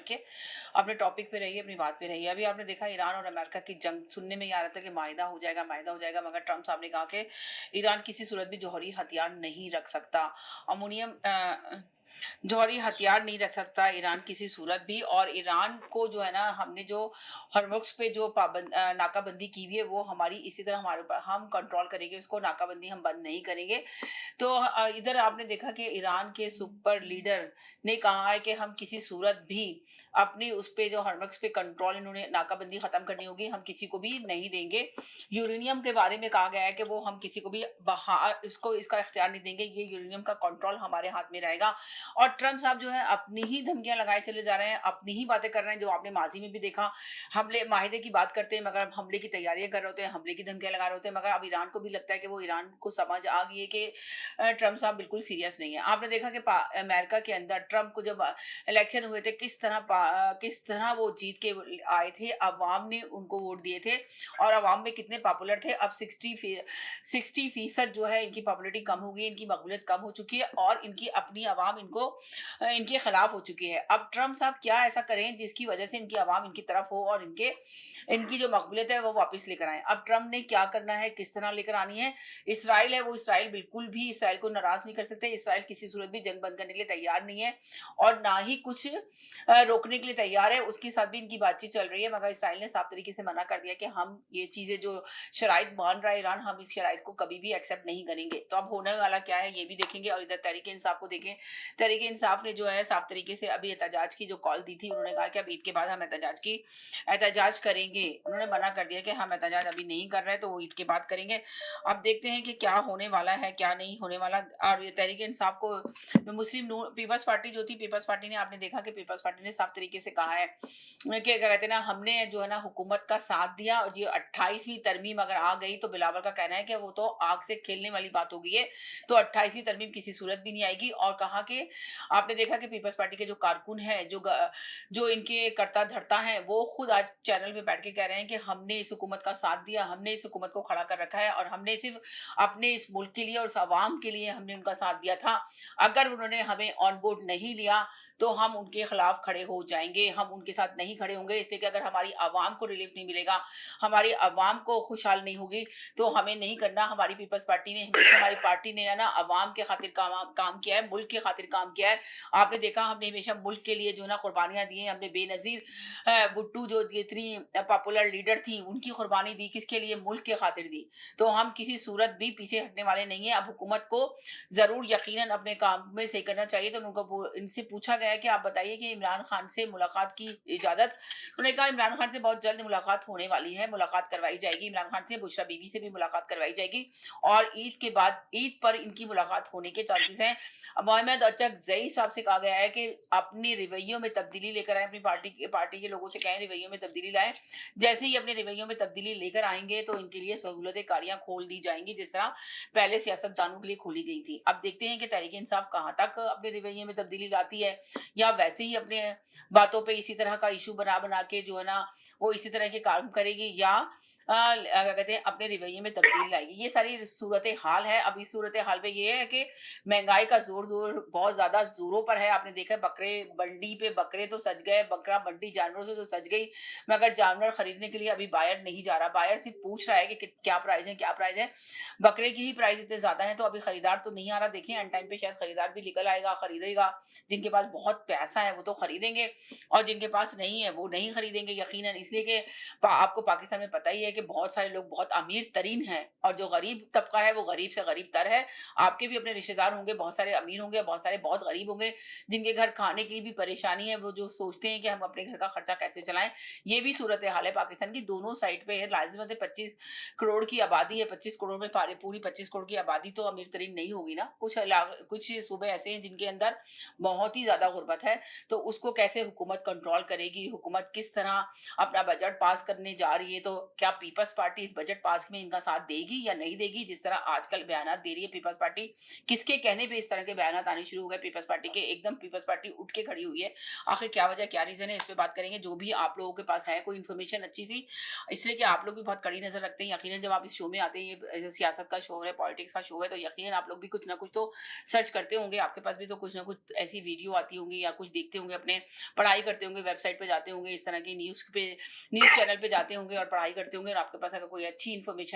रखिए, अपने टॉपिक पे रहिए, अपनी बात पे रहिए। अभी आपने देखा ईरान और अमेरिका की जंग, सुनने में ये आ रहा था कि माइदा हो जाएगा, मगर ट्रम्प साहब ने कहा कि ईरान किसी सूरत भी जौहरी हथियार नहीं रख सकता। अमोनियम जौहरी हथियार नहीं रख सकता ईरान किसी सूरत भी। और ईरान को जो है ना, हमने जो हरमुज़ पे जो नाकाबंदी की हुई है, वो हमारी इसी तरह हमारे ऊपर हम कंट्रोल करेंगे उसको, नाकाबंदी हम बंद नहीं करेंगे। तो इधर आपने देखा कि ईरान के सुपर लीडर ने कहा है कि हम किसी सूरत भी अपनी उस पे जो हरमुज़ पे कंट्रोल, इन्होंने नाकाबंदी खत्म करनी होगी, हम किसी को भी नहीं देंगे। यूरेनियम के बारे में कहा गया है कि वो हम किसी को भी बाहर इसको इसका इख्तियार नहीं देंगे, ये यूरेनियम का कंट्रोल हमारे हाथ में रहेगा। और ट्रम्प साहब जो है अपनी ही धमकियां लगाए चले जा रहे हैं, अपनी ही बातें कर रहे हैं, जो आपने माजी में भी देखा। हमले माहिदे की बात करते हैं, मगर अब हमले की तैयारियां कर रहे होते हैं, हमले की धमकियां लगा रहे होते हैं। मगर अब ईरान को भी लगता है कि वो ईरान को समझ आ गई है कि ट्रम्प साहब बिल्कुल सीरियस नहीं है। आपने देखा कि अमेरिका के अंदर ट्रम्प को जब इलेक्शन हुए थे, किस तरह वो जीत के आए थे, अवाम ने उनको वोट दिए थे और अवाम में कितने पॉपुलर थे। अब 60% जो है इनकी पॉपुलरिटी कम हो गई, इनकी मकबूलियत कम हो चुकी है और इनकी अपनी आवाम इनके खिलाफ हो चुकी है। अब ट्रम्प साहब क्या ऐसा करें जिसकी वजह से इनकी आवाम इनकी तरफ हो और इनकी जो मकबूलियत है वो वापस लेकर आए। अब ट्रम्प ने क्या करना है, किस तरह लेकर आनी है। इसराइल है, वो इसराइल बिल्कुल भी इसराइल को नाराज नहीं कर सकते। इसराइल किसी सूरत भी जंग बंद करने के लिए तैयार नहीं है और ना ही कुछ रोकने के लिए तैयार है। उसके साथ भी इनकी बातचीत चल रही है, मगर इसराइल ने साफ तरीके से मना कर दिया कि हम ये चीजें जो शराइत मान रहा है ईरान, हम इस शराइत को कभी भी एक्सेप्ट नहीं करेंगे। तो अब होने वाला क्या है ये भी देखेंगे। और इधर तहरीक इंसाफ को देखें, तहरीक इंसाफ ने जो है साफ तरीके से अभी एहतजाज की जो कॉल दी थी, उन्होंने कहा कि अब ईद के बाद हम एहतजाज करेंगे। उन्होंने मना कर दिया कि हम एहतजाज अभी नहीं कर रहे, तो वो ईद के बाद करेंगे। अब देखते हैं कि क्या होने वाला है, क्या नहीं होने वाला। और ये तहरीक इंसाफ को मुस्लिम पीपल्स पार्टी जो थी, पीपल्स पार्टी ने, आपने देखा कि पीपल्स पार्टी ने साफ तरीके से कहा है कि क्या कहते हैं ना, हमने जो है ना हुकूमत का साथ दिया और ये 28वीं तरमीम अगर आ गई तो बिलावल का कहना है कि वो तो आग से खेलने वाली बात हो गई है, तो 28वीं तरमीम किसी सूरत भी नहीं आएगी। और कहा कि आपने देखा कि पीपल्स पार्टी के जो कारकुन है, जो इनके करता धरता है, वो खुद आज चैनल पे बैठ के कह रहे हैं कि हमने इस हुकूमत का साथ दिया, हमने इस हुकूमत को खड़ा कर रखा है और हमने सिर्फ अपने इस मुल्क के लिए और इस आवाम के लिए हमने उनका साथ दिया था। अगर उन्होंने हमें ऑन बोर्ड नहीं लिया तो हम उनके खिलाफ खड़े हो जाएंगे, हम उनके साथ नहीं खड़े होंगे। इसलिए कि अगर हमारी आवाम को रिलीफ नहीं मिलेगा, हमारी आवाम को खुशहाल नहीं होगी, तो हमें नहीं करना। हमारी पीपल्स पार्टी ने हमेशा, हमारी पार्टी ने ना आवाम के खातिर काम किया है, मुल्क के खातिर काम किया है। आपने देखा हमने हमेशा मुल्क के लिए जो है ना कुर्बानियां दी हैं। हमने बेनजीर भुट्टो जो इतनी पॉपुलर लीडर थी, उनकी कुर्बानी दी, किसके लिए? मुल्क के खातिर दी। तो हम किसी सूरत भी पीछे हटने वाले नहीं है। अब हुकूमत को जरूर यकीनन अपने काम में सही करना चाहिए। तो उनको इनसे पूछा गया है कि आप बताइए कि इमरान खान से मुलाकात की इजाजत। उन्होंने कहा इमरान खान से बहुत जल्द मुलाकात होने वाली है, मुलाकात करवाई जाएगी इमरान खान से, बुशरा बीबी से भी मुलाकात करवाई जाएगी और ईद के बाद, ईद पर इनकी मुलाकात होने के चांसेस हैं। मोहम्मद अचकजई साहब से कहा गया है कि अपने रवैयों में तब्दीली लेकर आए, अपनी पार्टी के लोगों से कहें रवैयों में तब्दीली लाएं। जैसे ही अपने रवैयों में तब्दीली लेकर आएंगे तो इनके लिए सहूलतें कारियां खोल दी जाएंगी, जिस तरह पहले सियासतदानों के लिए खोली गई थी। अब देखते हैं कि तहरीक इंसाफ कहां तक अपने रवैये में तब्दीली लाती है, या वैसे ही अपने बातों पे इसी तरह का इशू बना बना के जो है ना वो इसी तरह के काम करेगी, या क्या कहते हैं अपने रवैये में तब्दीली लाएगी। ये सारी सूरत हाल है। अब इस सूरत हाल पे ये है कि महंगाई का जोर बहुत ज्यादा जोरों पर है। आपने देखा बकरे मंडी पे बकरे तो सज गए, बकरा मंडी जानवरों से तो सज गई, मगर जानवर खरीदने के लिए अभी बायर नहीं जा रहा। बायर सिर्फ पूछ रहा है कि क्या प्राइस है, क्या प्राइस है। बकरे की ही प्राइस इतने ज्यादा है तो अभी खरीदार तो नहीं आ रहा। देखिए अन टाइम पे शायद खरीदार भी निकल आएगा, खरीदेगा। जिनके पास बहुत पैसा है वो तो खरीदेंगे और जिनके पास नहीं है वो नहीं खरीदेंगे यकीनन। इसलिए कि आपको पाकिस्तान में पता ही है कि बहुत सारे लोग बहुत अमीर तरीन हैं और जो गरीब तबका है वो गरीब से गरीब तर है। आपके भी अपने रिश्तेदार होंगे, बहुत सारे अमीर होंगे, बहुत सारे बहुत गरीब होंगे, जिनके घर खाने की भी परेशानी है। वो जो सोचते हैं कि हम अपने घर का खर्चा कैसे चलाएं। ये भी सूरत हाल है पाकिस्तान की, दोनों साइड पे है। लाजिम 25 करोड़ की आबादी है, 25 करोड़ में पूरी 25 करोड़ की आबादी तो अमीर तरीन नहीं होगी ना। कुछ सूबे ऐसे हैं जिनके अंदर बहुत ही ज्यादा गुर्बत है। तो उसको कैसे हुकूमत कंट्रोल करेगी, हुकूमत किस तरह अपना बजट पास करने जा रही है। तो क्या पीपल्स पार्टी इस बजट पास में इनका साथ देगी या नहीं देगी? जिस तरह आजकल बयानात दे रही है पीपल्स पार्टी, किसके कहने पे इस तरह के बयानात आने शुरू हो गए पीपल्स पार्टी के? एकदम पीपल्स पार्टी उठ के खड़ी हुई है। आखिर क्या वजह, क्या रीजन है, इस पे बात करेंगे। जो भी आप लोगों के पास है कोई इन्फॉर्मेशन अच्छी सी, इसलिए कि आप लोग भी बहुत कड़ी नजर रखते हैं। यकीनन जब आप इस शो में आते हैं, ये सियासत का शो है, पॉलिटिक्स का शो है, तो यकीनन आप लोग भी कुछ ना कुछ तो सर्च करते होंगे। आपके पास भी तो कुछ ना कुछ ऐसी वीडियो आती होंगी या कुछ देखते होंगे, अपने पढ़ाई करते होंगे, वेबसाइट पे जाते होंगे, इस तरह की न्यूज़ चैनल पे जाते होंगे और पढ़ाई करते होंगे, और आपके पास अगर कोई अच्छी इन्फॉर्मेशन